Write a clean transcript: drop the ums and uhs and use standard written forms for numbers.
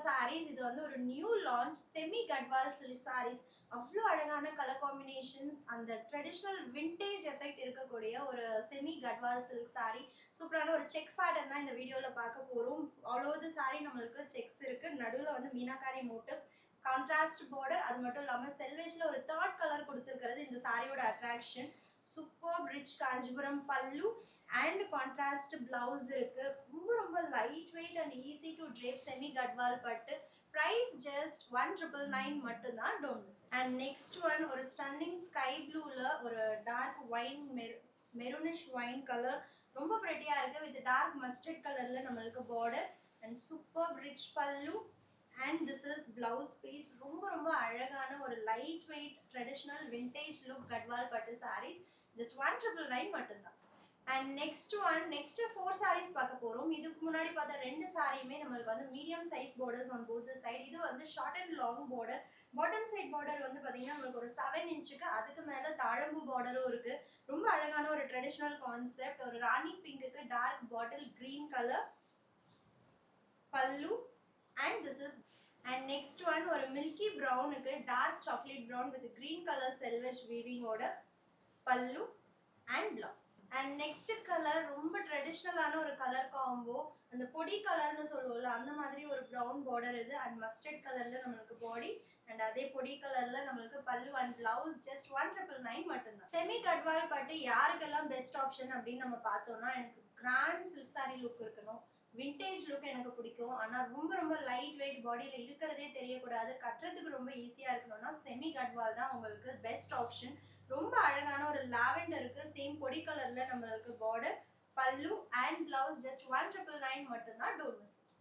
sarees. இது வந்து ஒரு new launch semi Gadwal silk sarees. அவ்வளோ அழகான கலர் காம்பினேஷன்ஸ், அந்த ட்ரெடிஷ்னல் விண்டேஜ் எஃபெக்ட் இருக்கக்கூடிய ஒரு செமி கட்வால் சில்க் saree. சூப்பரான ஒரு செக்ஸ் பேட்டர்ன் தான் இந்த வீடியோவில் பார்க்க போகிறோம். ஆல் ஓவர் தி saree நம்மளுக்கு செக்ஸ் இருக்குது. நடுவில் வந்து மீனாக்காரி மோட்டிவ்ஸ், கான்ட்ராஸ்ட் பார்டர். அது மட்டும் இல்லாமல் செல்வேஜில் ஒரு தேர்ட் கலர் கொடுத்துருக்கிறது இந்த சாரியோட அட்ராக்ஷன். சூப்பர் ரிச் காஞ்சிபுரம் பல்லு அண்ட் கான்ட்ராஸ்ட் பிளவுஸ் இருக்கு. ரொம்ப light weight and easy to drape semi Gadwal பட்டு. ப்ரைஸ் ஜஸ்ட் 1999 மட்டும்தான். Don't miss. And next one ஒரு ஸ்டன்னிங் ஸ்கை ப்ளூல ஒரு dark wine maroonish wine colour. ரொம்ப ப்ரெட்டியாக இருக்குது. வித் டார்க் மஸ்டர்ட் கலரில் நம்மளுக்கு border and super rich pallu. And this is blouse piece. ரொம்ப அழகான ஒரு light weight traditional vintage look Gadwal பட்டு சாரீஸ். ஜஸ்ட் 1999 மட்டும்தான். அண்ட் நெக்ஸ்ட் 4 sarees பார்க்க போகிறோம். இதுக்கு முன்னாடி பார்த்த 2 சாரியுமே நம்மளுக்கு வந்து medium size borders on both side. இது வந்து short and long border. Bottom side border வந்து பார்த்தீங்கன்னா நம்மளுக்கு ஒரு 7 இன்ச்சுக்கு, அதுக்கு மேலே தாழம்பு பார்டரும் இருக்குது. ரொம்ப அழகான ஒரு ட்ரெடிஷ்னல் கான்செப்ட். ஒரு ராணி பிங்குக்கு டார்க் பாட்டில் க்ரீன் கலர் பல்லு. And this is next one ஒரு மில்கி ப்ரௌனுக்கு dark chocolate brown with green colour selvage வீவிங்கோட பல்லு and blouse. And next colour ரொம்ப ட்ரெடிஷ்னலான ஒரு கலர் காம்போ. அந்த பொடி கலர்னு சொல்லுவோம்ல அந்த மாதிரி ஒரு ப்ரௌன் பார்டர் இது. அண்ட் மஸ்டர்ட் கலரில் நம்மளுக்கு பாடி அண்ட் அதே பொடி கலரில் நம்மளுக்கு பல்லு அண்ட் பிளவுஸ். ஜஸ்ட் 1999 மட்டும்தான். செமி கட்வால் பட்டு யாருக்கெல்லாம் பெஸ்ட் ஆப்ஷன் அப்படின்னு நம்ம பார்த்தோம்னா, எனக்கு கிராண்ட் சில்க் சாரி லுக் இருக்கணும், விண்டேஜ் லுக் எனக்கு பிடிக்கும், ஆனால் ரொம்ப லைட் வெயிட், பாடியில் இருக்கிறதே தெரியக்கூடாது, கட்டுறதுக்கு ரொம்ப ஈஸியாக இருக்கணும்னா செமி கட்வால் தான் உங்களுக்கு பெஸ்ட் ஆப்ஷன். ரொம்ப அழகான ஒரு லாவெண்டருக்கு சேம் பொடி கலரில் நம்மளுக்கு பார்டர் பல்லு அண்ட் பிளவுஸ். ஜஸ்ட் 1999 மட்டும்தான். Don't miss.